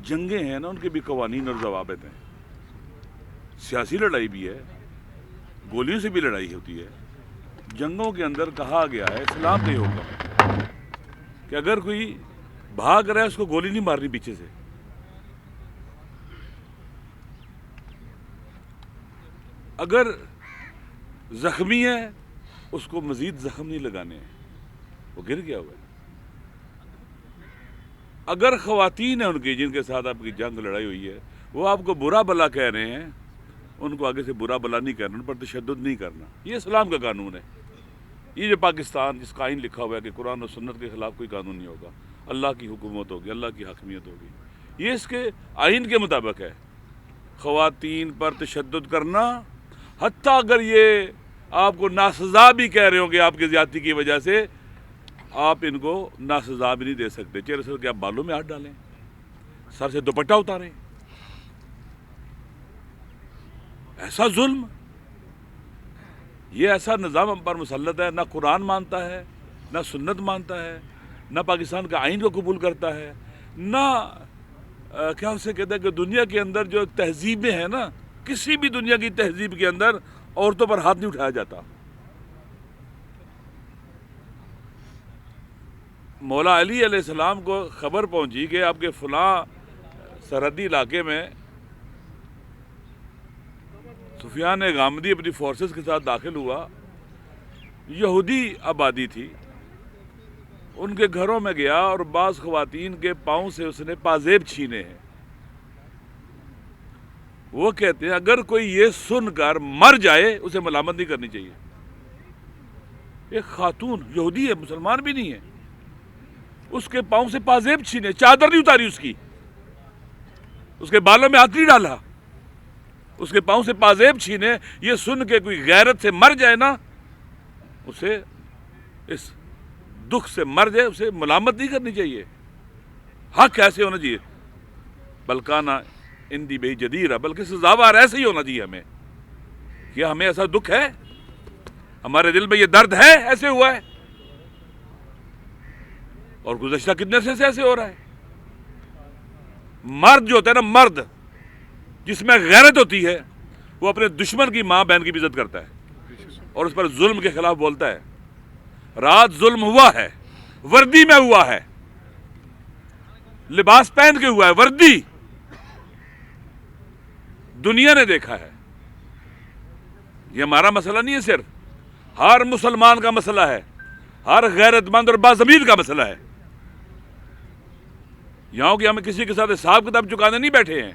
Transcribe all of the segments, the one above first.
جنگیں ہیں نا ان کے بھی قوانین اور ضوابط ہیں. سیاسی لڑائی بھی ہے, گولیوں سے بھی لڑائی ہوتی ہے. جنگوں کے اندر کہا گیا ہے, اسلام کا یہ حکم ہے کہ اگر کوئی بھاگ رہا ہے اس کو گولی نہیں مارنی پیچھے سے. اگر زخمی ہے اس کو مزید زخم نہیں لگانے ہیں, وہ گر گیا ہوا ہے. اگر خواتین ہیں ان کی جن کے ساتھ آپ کی جنگ لڑائی ہوئی ہے, وہ آپ کو برا بلا کہہ رہے ہیں, ان کو آگے سے برا بلا نہیں کرنا, ان پر تشدد نہیں کرنا. یہ اسلام کا قانون ہے. یہ جو پاکستان جس کا آئین لکھا ہوا ہے کہ قرآن و سنت کے خلاف کوئی قانون نہیں ہوگا, اللہ کی حکومت ہوگی, اللہ کی حاکمیت ہوگی, یہ اس کے آئین کے مطابق ہے. خواتین پر تشدد کرنا, حتیٰ اگر یہ آپ کو ناسزا بھی کہہ رہے ہوں کہ آپ کی زیادتی کی وجہ سے, آپ ان کو ناسزا بھی نہیں دے سکتے. چہرے سے کہ آپ بالوں میں ہاتھ ڈالیں, سر سے دوپٹہ اتاریں. ایسا ظلم, یہ ایسا نظام ہم پر مسلط ہے, نہ قرآن مانتا ہے, نہ سنت مانتا ہے, نہ پاکستان کا آئین کو قبول کرتا ہے, نہ کیا اسے کہتے ہیں کہ دنیا کے اندر جو تہذیبیں ہیں نا, کسی بھی دنیا کی تہذیب کے اندر عورتوں پر ہاتھ نہیں اٹھایا جاتا. مولا علی علیہ السلام کو خبر پہنچی کہ آپ کے فلاں سرحدی علاقے میں سفیان غامدی اپنی فورسز کے ساتھ داخل ہوا, یہودی آبادی تھی, ان کے گھروں میں گیا اور بعض خواتین کے پاؤں سے اس نے پازیب چھینے ہیں. وہ کہتے ہیں اگر کوئی یہ سن کر مر جائے اسے ملامت نہیں کرنی چاہیے. ایک خاتون یہودی ہے, مسلمان بھی نہیں ہے, اس کے پاؤں سے پازیب چھینے, چادر نہیں اتاری اس کی, اس کے بالوں میں ہاتھ نہیں ڈالا, اس کے پاؤں سے پازیب چھینے. یہ سن کے کوئی غیرت سے مر جائے نا, اسے اس دکھ سے مر جائے, اسے ملامت نہیں کرنی چاہیے. حق ایسے ہونا چاہیے, بلکانہ اندی بے جدیر, بلکہ سزاوار ایسے ہی ہونا چاہیے ہمیں. کیا ہمیں ایسا دکھ ہے, ہمارے دل میں یہ درد ہے, ایسے ہوا ہے, اور گزشتہ کتنے عرصے سے ایسے ہو رہا ہے. مرد جو ہوتا ہے نا, مرد جس میں غیرت ہوتی ہے, وہ اپنے دشمن کی ماں بہن کی بھی عزت کرتا ہے اور اس پر ظلم کے خلاف بولتا ہے. رات ظلم ہوا ہے, وردی میں ہوا ہے, لباس پہن کے ہوا ہے, وردی دنیا نے دیکھا ہے. یہ ہمارا مسئلہ نہیں ہے, صرف ہر مسلمان کا مسئلہ ہے, ہر غیرت مند اور باضمیر کا مسئلہ ہے. یہاں کہ ہم کسی کے ساتھ حساب کتاب چکانے نہیں بیٹھے ہیں,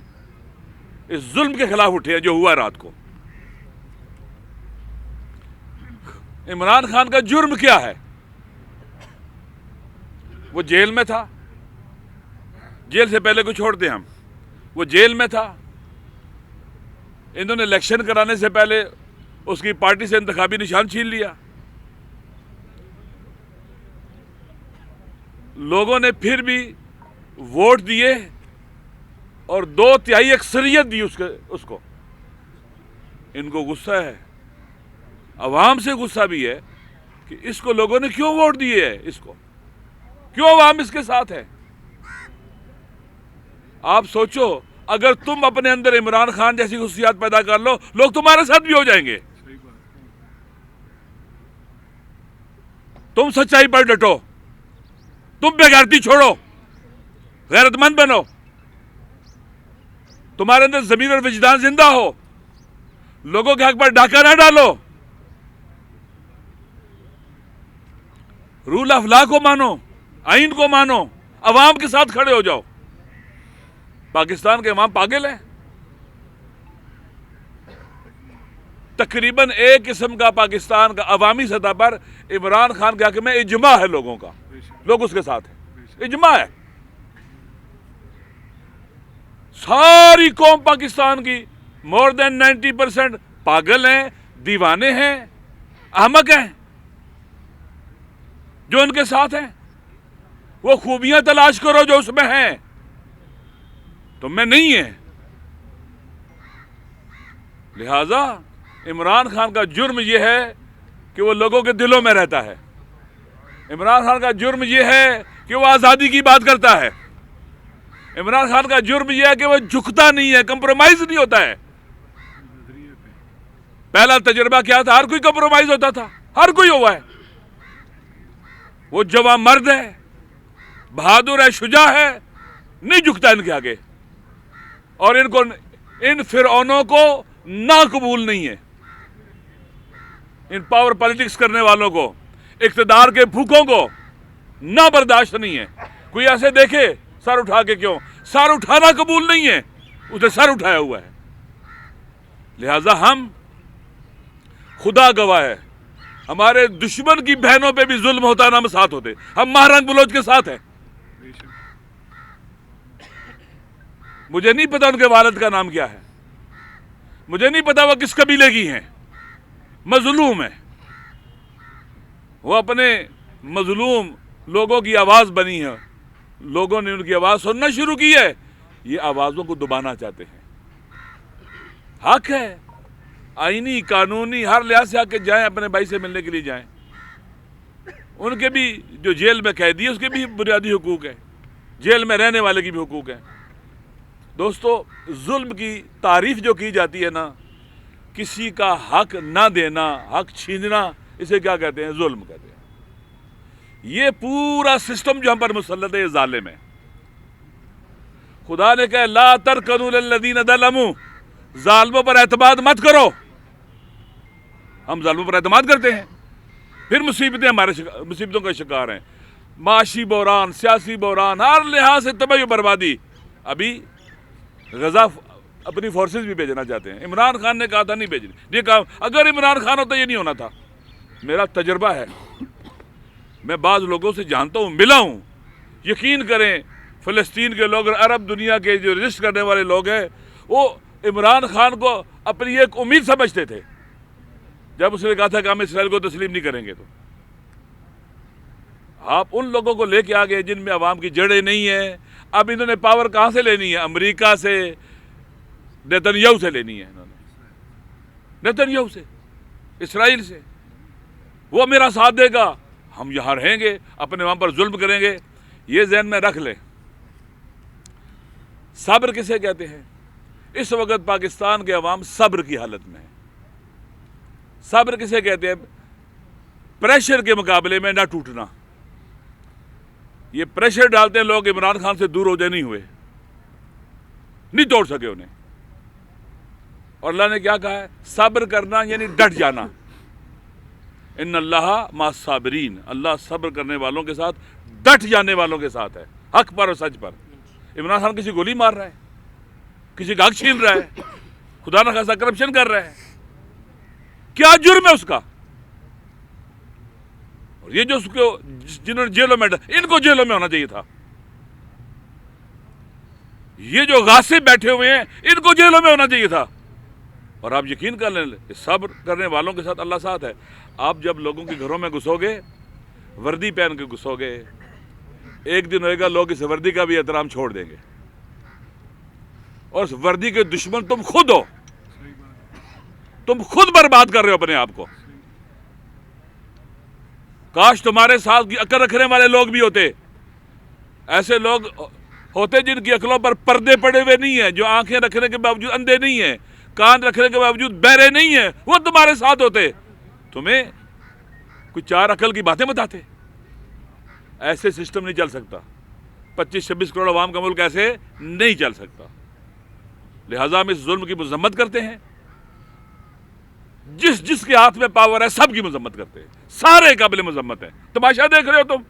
اس ظلم کے خلاف اٹھے ہیں جو ہوا رات کو. عمران خان کا جرم کیا ہے؟ وہ جیل میں تھا, جیل سے پہلے کو چھوڑ دیں ہم, وہ جیل میں تھا, انہوں نے الیکشن کرانے سے پہلے اس کی پارٹی سے انتخابی نشان چھین لیا. لوگوں نے پھر بھی ووٹ دیے اور 2/3 اکثریت دی اس کو. ان کو غصہ ہے, عوام سے غصہ بھی ہے کہ اس کو لوگوں نے کیوں ووٹ دیے ہے, اس کو کیوں عوام اس کے ساتھ ہے. آپ سوچو, اگر تم اپنے اندر عمران خان جیسی خصوصیات پیدا کر لو, لوگ تمہارے ساتھ بھی ہو جائیں گے. تم سچائی پر ڈٹو, تم بےغیرتی چھوڑو, غیرت مند بنو, تمہارے اندر ضمیر اور وجدان زندہ ہو, لوگوں کے حق پر ڈاکہ نہ ڈالو, رول آف لا کو مانو, آئین کو مانو, عوام کے ساتھ کھڑے ہو جاؤ. پاکستان کے عوام پاگل ہیں. تقریباً ایک قسم کا پاکستان کا عوامی سطح پر عمران خان کے حق میں اجماع ہے لوگوں کا, لوگ اس کے ساتھ ہیں, اجماع ہے. ساری قوم پاکستان کی مور دین 90% پاگل ہیں, دیوانے ہیں, احمق ہیں. جو ان کے ساتھ ہیں وہ خوبیاں تلاش کرو جو اس میں ہیں, تم میں نہیں ہے. لہذا عمران خان کا جرم یہ ہے کہ وہ لوگوں کے دلوں میں رہتا ہے. عمران خان کا جرم یہ ہے کہ وہ آزادی کی بات کرتا ہے. عمران خان کا جرم یہ ہے کہ وہ جھکتا نہیں ہے، کمپرومائز نہیں ہوتا ہے۔ پہلا تجربہ کیا تھا؟ ہر کوئی کمپرومائز ہوتا تھا، ہر کوئی ہوا ہے۔ وہ جوان مرد ہے، بہادر ہے، شجاع ہے، نہیں جھکتا ان کے آگے، اور ان فرعونوں کو ناقبول نہیں ہے، ان پاور پالیٹکس کرنے والوں کو، اقتدار کے بھوکوں کو نہ برداشت نہیں ہے۔ کوئی ایسے دیکھے سر اٹھا کے، کیوں؟ سر اٹھانا قبول نہیں ہے، اسے سر اٹھایا ہوا ہے۔ لہذا ہم، خدا گواہ ہے، ہمارے دشمن کی بہنوں پہ بھی ظلم ہوتا نہ ہم ساتھ ہوتے، ہم مہرنگ بلوچ کے ساتھ ہیں۔ مجھے نہیں پتا ان کے والد کا نام کیا ہے، مجھے نہیں پتا وہ کس قبیلے کی ہیں، مظلوم ہے، وہ اپنے مظلوم لوگوں کی آواز بنی ہے، لوگوں نے ان کی آواز سننا شروع کی ہے، یہ آوازوں کو دبانا چاہتے ہیں۔ حق ہے، آئینی، قانونی، ہر لحاظ سے آ کے جائیں، اپنے بھائی سے ملنے کے لیے جائیں، ان کے بھی جو جیل میں قیدی ہے اس کے بھی بنیادی حقوق ہیں، جیل میں رہنے والے کی بھی حقوق ہیں۔ دوستو، ظلم کی تعریف جو کی جاتی ہے نا، کسی کا حق نہ دینا، حق چھیننا، اسے کیا کہتے ہیں؟ ظلم کہتے ہیں۔ یہ پورا سسٹم جو ہم پر مسلط ہے یہ ظالم ہے۔ خدا نے کہا لا ترکنوا للذین ظلموا، ظالموں پر اعتماد مت کرو۔ ہم ظالموں پر اعتماد کرتے ہیں، پھر مصیبتوں کا شکار ہیں، معاشی بحران، سیاسی بحران، ہر لحاظ سے تباہی و بربادی۔ ابھی غزہ اپنی فورسز بھی بھیجنا چاہتے ہیں، عمران خان نے کہا تھا نہیں بھیجنی، یہ کہا اگر عمران خان ہوتا یہ نہیں ہونا تھا۔ میرا تجربہ ہے، میں بعض لوگوں سے جانتا ہوں، ملا ہوں، یقین کریں، فلسطین کے لوگ اور عرب دنیا کے جو رجسٹ کرنے والے لوگ ہیں، وہ عمران خان کو اپنی ایک امید سمجھتے تھے جب اس نے کہا تھا کہ ہم اسرائیل کو تسلیم نہیں کریں گے۔ تو آپ ان لوگوں کو لے کے آگے جن میں عوام کی جڑیں نہیں ہیں۔ اب انہوں نے پاور کہاں سے لینی ہے؟ امریکہ سے، نیتن یاہو سے لینی ہے، انہوں نے نیتن یاہو سے، اسرائیل سے۔ وہ میرا ساتھ دے گا، ہم یہاں رہیں گے، اپنے وہاں پر ظلم کریں گے۔ یہ ذہن میں رکھ لیں۔ صبر کسے کہتے ہیں؟ اس وقت پاکستان کے عوام صبر کی حالت میں ہے۔ صبر کسے کہتے ہیں؟ پریشر کے مقابلے میں نہ ٹوٹنا۔ یہ پریشر ڈالتے ہیں لوگ، عمران خان سے دور ہو جائے، نہیں ہوئے، نہیں توڑ سکے انہیں۔ اور اللہ نے کیا کہا ہے؟ صبر کرنا یعنی ڈٹ جانا۔ ان اللہ مع الصابرین، اللہ صبر کرنے والوں کے ساتھ، ڈٹ جانے والوں کے ساتھ ہے، حق پر اور سچ پر۔ عمران خان کسی گولی مار رہا ہے، کسی کا حق چھین رہا ہے، خدا نہ خواستہ کرپشن کر رہا ہے، کیا جرم ہے اس کا؟ اور یہ جو اس کو جنہوں نے جیلوں میں، ان کو جیلوں میں ہونا چاہیے تھا۔ یہ جو غاصب بیٹھے ہوئے ہیں ان کو جیلوں میں ہونا چاہیے تھا۔ اور آپ یقین کر لیں، صبر کرنے والوں کے ساتھ اللہ ساتھ ہے۔ آپ جب لوگوں کے گھروں میں گھسو گے، وردی پہن کے گھسو گے، ایک دن ہوئے گا لوگ اس وردی کا بھی احترام چھوڑ دیں گے، اور اس وردی کے دشمن تم خود ہو، تم خود برباد کر رہے ہو اپنے آپ کو۔ کاش تمہارے ساتھ عقل رکھنے والے لوگ بھی ہوتے، ایسے لوگ ہوتے جن کی عقلوں پر پردے پڑے ہوئے نہیں ہیں، جو آنکھیں رکھنے کے باوجود اندھے نہیں ہیں، کان رکھنے کے باوجود بہرے نہیں ہیں، وہ تمہارے ساتھ ہوتے، تمہیں کچھ چار عقل کی باتیں بتاتے۔ ایسے سسٹم نہیں چل سکتا، 25-26 کروڑ عوام کا ملک ایسے نہیں چل سکتا۔ لہٰذا ہم اس ظلم کی مذمت کرتے ہیں، جس کے ہاتھ میں پاور ہے سب کی مذمت کرتے ہیں، سارے قابل مذمت ہیں، تماشا دیکھ رہے ہو تم۔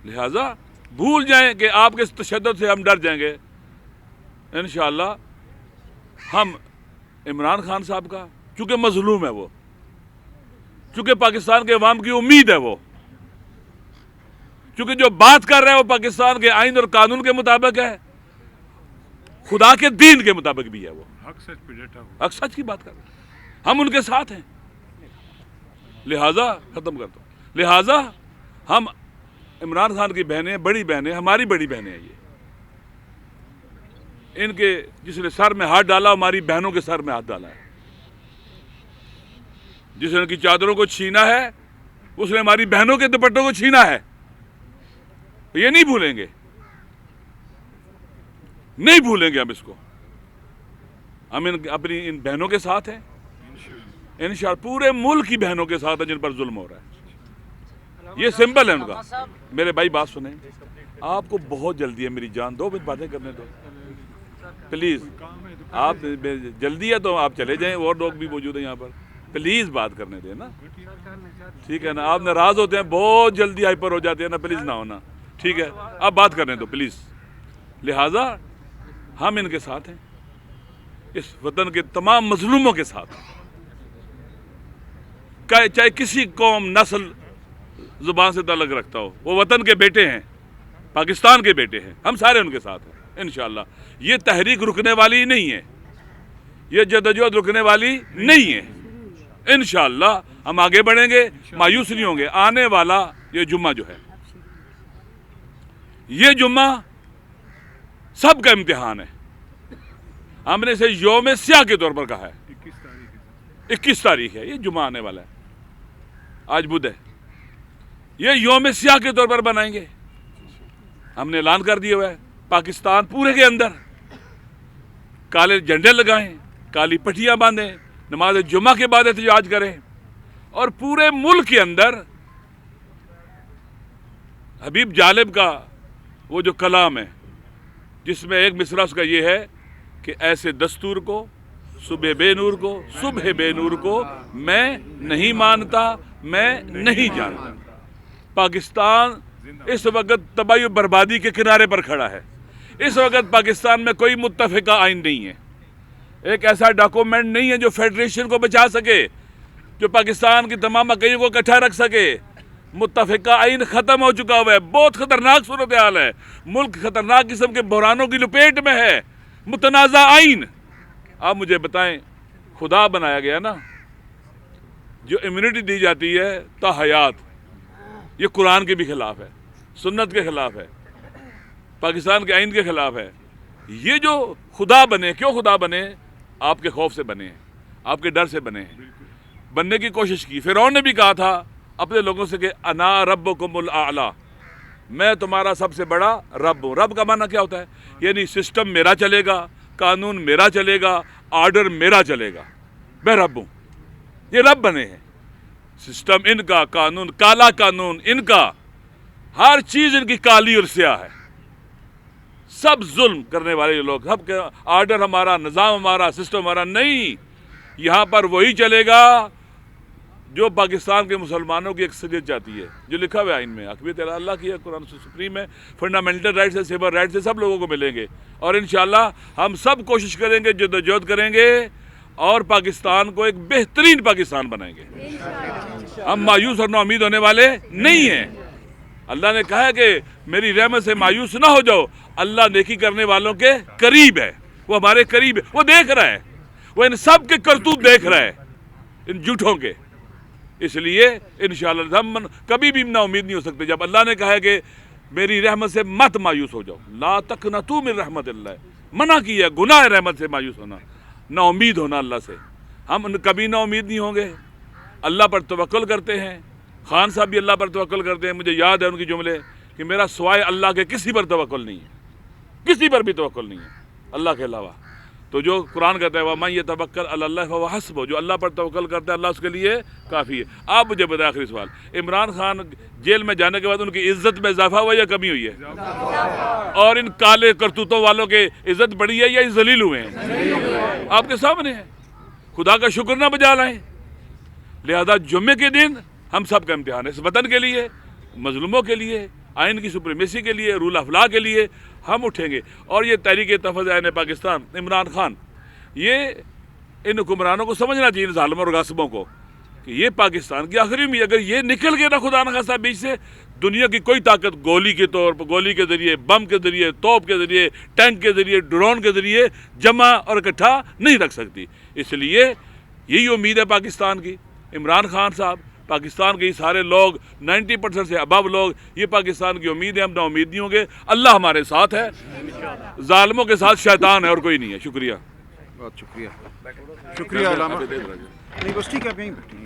لہٰذا بھول جائیں کہ آپ کے تشدد سے ہم ڈر جائیں گے۔ انشاءاللہ ہم عمران خان صاحب کا، چونکہ مظلوم ہے وہ، چونکہ پاکستان کے عوام کی امید ہے وہ، چونکہ جو بات کر رہے ہیں وہ پاکستان کے آئین اور قانون کے مطابق ہے، خدا کے دین کے مطابق بھی ہے، وہ حق سچ کی بات کر رہے ہیں، ہم ان کے ساتھ ہیں۔ لہٰذا ختم کرتا ہوں، لہٰذا ہم عمران خان کی بہنیں، بڑی بہنیں، ہماری بڑی بہنیں ہیں، یہ ان کے جس نے سر میں ہاتھ ڈالا ہماری بہنوں کے سر میں ہاتھ ڈالا ہے، جس نے ان کی چادروں کو چھینا ہے اس نے ہماری بہنوں کے دوپٹوں کو چھینا ہے، یہ نہیں بھولیں گے۔ نہیں بھولیں گے ہم اس کو. ہم اپنی ان بہنوں کے ساتھ ہیں انشاءاللہ, پورے ملک کی بہنوں کے ساتھ ہیں جن پر ظلم ہو رہا ہے. یہ سمبل ہے ان کا. میرے بھائی بات سنیں, آپ کو بہت جلدی ہے, میری جان 2 منٹ باتیں کرنے دو پلیز. آپ جلدی ہے تو آپ چلے جائیں, اور لوگ بھی موجود ہیں یہاں پر, پلیز بات کرنے دیں نا, ٹھیک ہے نا. آپ ناراض ہوتے ہیں, بہت جلدی ہائپر ہو جاتے ہیں نا, پلیز نہ ہونا, ٹھیک ہے. آپ بات کرنے دو پلیز. لہٰذا ہم ان کے ساتھ ہیں, اس وطن کے تمام مظلوموں کے ساتھ, چاہے کسی قوم نسل زبان سے تعلق رکھتا ہو, وہ وطن کے بیٹے ہیں, پاکستان کے بیٹے ہیں, ہم سارے ان کے ساتھ ہیں انشاءاللہ. یہ تحریک رکنے والی نہیں ہے, یہ جدوجہد رکنے والی نہیں ہے. انشاءاللہ ہم آگے بڑھیں گے, مایوس نہیں ہوں گے. آنے والا یہ جمعہ جو ہے, یہ جمعہ سب کا امتحان ہے. ہم نے اسے یوم سیاہ کے طور پر کہا ہے. 21 تاریخ ہے یہ جمعہ آنے والا ہے, آج بدھ ہے. یہ یوم سیاہ کے طور پر بنائیں گے. ہم نے اعلان کر دیا ہوا ہے, پاکستان پورے کے اندر کالے جھنڈے لگائیں, کالی پٹیاں باندھیں, نماز جمعہ کے بعد احتجاج کریں, اور پورے ملک کے اندر حبیب جالب کا وہ جو کلام ہے, جس میں ایک مصرع اس کا یہ ہے کہ ایسے دستور کو, صبح بے نور کو میں نہیں مانتا, میں نہیں جانتا. پاکستان اس وقت تباہی و بربادی کے کنارے پر کھڑا ہے. اس وقت پاکستان میں کوئی متفقہ آئین نہیں ہے, ایک ایسا ڈاکومنٹ نہیں ہے جو فیڈریشن کو بچا سکے, جو پاکستان کی تمام اقلیتوں کو اکٹھا رکھ سکے. متفقہ آئین ختم ہو چکا ہوا ہے, بہت خطرناک صورتحال ہے, ملک خطرناک قسم کے بحرانوں کی لپیٹ میں ہے. متنازع آئین. آپ مجھے بتائیں, خدا بنایا گیا نا, جو امیونٹی دی جاتی ہے تا حیات, یہ قرآن کے بھی خلاف ہے, سنت کے خلاف ہے, پاکستان کے آئین کے خلاف ہے. یہ جو خدا بنے, کیوں خدا بنے؟ آپ کے خوف سے بنے ہیں, آپ کے ڈر سے بنے ہیں. بننے کی کوشش کی. فرعون نے بھی کہا تھا اپنے لوگوں سے کہ انا ربکم الاعلی, میں تمہارا سب سے بڑا رب ہوں. رب کا معنی کیا ہوتا ہے؟ یعنی سسٹم میرا چلے گا, قانون میرا چلے گا, آرڈر میرا چلے گا, میں رب ہوں. یہ رب بنے ہیں. سسٹم ان کا, قانون, کالا قانون ان کا, ہر چیز ان کی کالی اور سیاہ ہے. سب ظلم کرنے والے لوگ, سب کے آرڈر ہمارا, نظام ہمارا, سسٹم ہمارا نہیں. یہاں پر وہی چلے گا جو پاکستان کے مسلمانوں کی اکثریت چاہتی ہے, جو لکھا ہوا ہے آئین میں. حاکمیت اللہ کی ہے, قرآن سپریم ہے, فنڈامنٹل رائٹس ہے, سول رائٹس ہے, سب لوگوں کو ملیں گے. اور انشاءاللہ ہم سب کوشش کریں گے, جدوجہد کریں گے, اور پاکستان کو ایک بہترین پاکستان بنائیں گے. ہم مایوس اور نا امید ہونے والے نہیں ہیں. اللہ نے کہا ہے کہ میری رحمت سے مایوس نہ ہو جاؤ. اللہ نیکی کرنے والوں کے قریب ہے, وہ ہمارے قریب ہے, وہ دیکھ رہا ہے, وہ ان سب کے کرتوت دیکھ رہا ہے, ان جھوٹوں کے. اس لیے انشاءاللہ ہم کبھی بھی نا امید نہیں ہو سکتے. جب اللہ نے کہا ہے کہ میری رحمت سے مت مایوس ہو جاؤ, لا تقنطوا من رحمت اللہ, منع کیا, گناہ ہے رحمت سے مایوس ہونا, نا امید ہونا اللہ سے. ہم کبھی نا امید نہیں ہوں گے, اللہ پر توکل کرتے ہیں. خان صاحب بھی اللہ پر توکل کرتے ہیں. مجھے یاد ہے ان کی جملے کہ میرا سوائے اللہ کے کسی پر توکل نہیں ہے, کسی پر بھی توکل نہیں ہے اللہ کے علاوہ. تو جو قرآن کہتا ہے وَمَن يَتَوَكَّلْ عَلَى اللَّهِ فَهُوَ حَسْبُهُ, جو اللہ پر توکل کرتا ہے اللہ اس کے لیے کافی ہے. آپ مجھے بتائیں آخری سوال, عمران خان جیل میں جانے کے بعد ان کی عزت میں اضافہ ہوا یا کمی ہوئی ہے؟ اور ان کالے کرتوتوں والوں کے عزت بڑھی ہے یا ذلیل ہوئے ہیں؟ آپ کے سامنے ہے. خدا کا شکر نہ بجا لائیں. لہذا جمعے کے دن ہم سب کا امتحان ہے, اس وطن کے لیے, مظلوموں کے لیے, آئین کی سپریمیسی کے لیے, رول آف لا کے لیے ہم اٹھیں گے. اور یہ تحریک تحفظ آئین پاکستان, عمران خان, یہ ان حکمرانوں کو سمجھنا چاہیے, ظالموں اور غاصبوں کو, کہ یہ پاکستان کی آخری امید. اگر یہ نکل گیا نا خدا نخواستہ بیچ سے, دنیا کی کوئی طاقت گولی کے طور پر, گولی کے ذریعے, بم کے ذریعے, توپ کے ذریعے, ٹینک کے ذریعے, ڈرون کے ذریعے جمع اور اکٹھا نہیں رکھ سکتی. اس لیے یہی امید ہے پاکستان کی. عمران خان صاحب, پاکستان کے یہ سارے لوگ, 90% سے ابو لوگ, یہ پاکستان کی امید ہے. ہم نا امید نہیں ہوں گے. اللہ ہمارے ساتھ ہے, ظالموں کے ساتھ شیطان ہے اور کوئی نہیں ہے. شکریہ, بہت شکریہ. شکریہ علامہ. نہیں بس ٹھیک ہے, آپ یہیں بیٹھیں.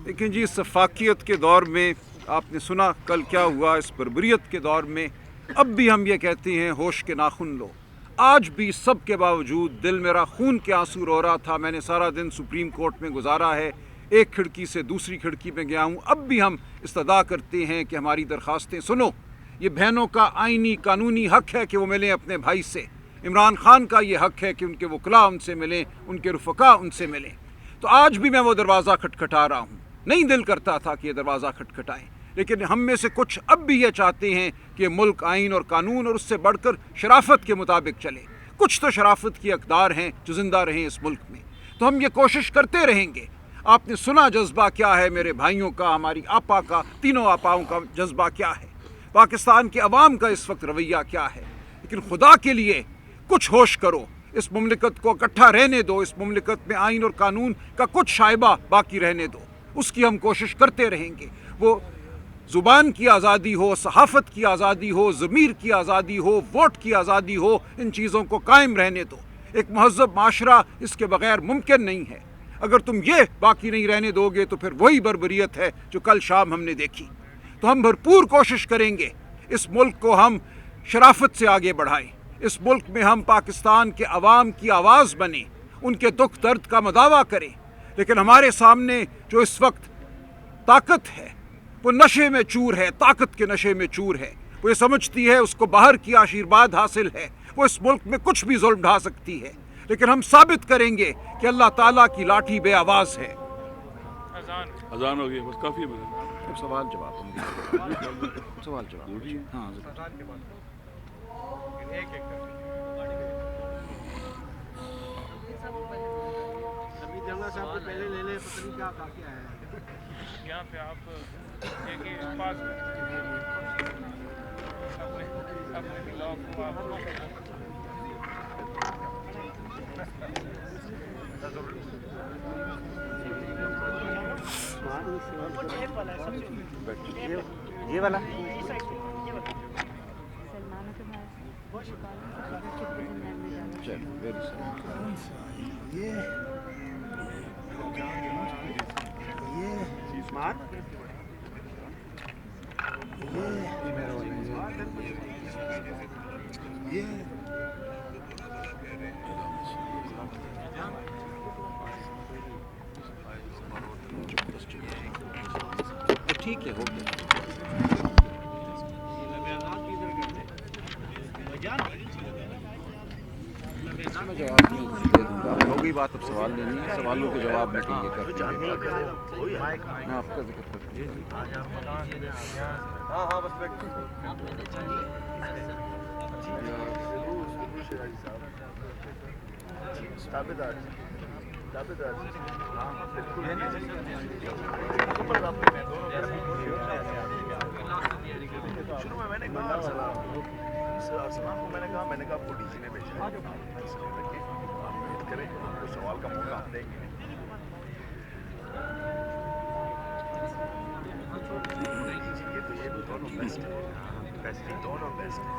لیکن جی, اس وفاقیت کے دور میں آپ نے سنا کل کیا ہوا, اس بربریت کے دور میں اب بھی ہم یہ کہتے ہیں ہوش کے ناخن لو. آج بھی سب کے باوجود دل میرا خون کے آنسو رو رہا تھا. میں نے سارا دن سپریم کورٹ میں گزارا ہے, ایک کھڑکی سے دوسری کھڑکی میں گیا ہوں. اب بھی ہم استدعا کرتے ہیں کہ ہماری درخواستیں سنو. یہ بہنوں کا آئینی قانونی حق ہے کہ وہ ملیں اپنے بھائی سے. عمران خان کا یہ حق ہے کہ ان کے وکلاء ان سے ملیں, ان کے رفقا ان سے ملیں. تو آج بھی میں وہ دروازہ کھٹکھٹا رہا ہوں. نہیں دل کرتا تھا کہ یہ دروازہ کھٹکھٹائیں, لیکن ہم میں سے کچھ اب بھی یہ چاہتے ہیں کہ ملک آئین اور قانون اور اس سے بڑھ کر شرافت کے مطابق چلے. کچھ تو شرافت کی اقدار ہیں جو زندہ رہیں اس ملک میں, تو ہم یہ کوشش کرتے رہیں گے. آپ نے سنا جذبہ کیا ہے میرے بھائیوں کا, ہماری آپا کا, تینوں آپاؤں کا جذبہ کیا ہے, پاکستان کے عوام کا اس وقت رویہ کیا ہے. لیکن خدا کے لیے کچھ ہوش کرو, اس مملکت کو اکٹھا رہنے دو. اس مملکت میں آئین اور قانون کا کچھ شائبہ باقی رہنے دو. اس کی ہم کوشش کرتے رہیں گے. وہ زبان کی آزادی ہو, صحافت کی آزادی ہو, ضمیر کی آزادی ہو, ووٹ کی آزادی ہو, ان چیزوں کو قائم رہنے دو. ایک مہذب معاشرہ اس کے بغیر ممکن نہیں ہے. اگر تم یہ باقی نہیں رہنے دو گے تو پھر وہی بربریت ہے جو کل شام ہم نے دیکھی. تو ہم بھرپور کوشش کریں گے اس ملک کو ہم شرافت سے آگے بڑھائیں. اس ملک میں ہم پاکستان کے عوام کی آواز بنیں, ان کے دکھ درد کا مداوع کریں. لیکن ہمارے سامنے جو اس وقت طاقت ہے وہ نشے میں چور ہے, طاقت کے نشے میں چور ہے. وہ یہ سمجھتی ہے اس کو باہر کی آشیرواد حاصل ہے, وہ اس ملک میں کچھ بھی ظلم ڈھا سکتی ہے. لیکن ہم ثابت کریں گے کہ اللہ تعالیٰ کی لاٹھی بے آواز ہے. اذان ہو گئی, بس کافی ہے. سوال جواب سوال جواب. ہاں صاحب پہلے لے لے, پتہ نہیں کیا کیا ہے یہاں پہ. آپ پاس اپنے بلاک کو آپ یہ والا ٹھیک ہے, ہو گیا. میں جواب نہیں دے دوں گا, ہو گئی بات. اب سوال لینی ہے, سوالوں کے جواب میں یہ کرتے ہیں. میں آپ کا ذکر کرتا شروع میں میں نے کہا آپ کو ڈی سی نے بھیجا کریں, سوال کا موقع ہم دیں گے. یہ تو یہ دونوں بیسٹ ہے, دونوں بیسٹ ہے.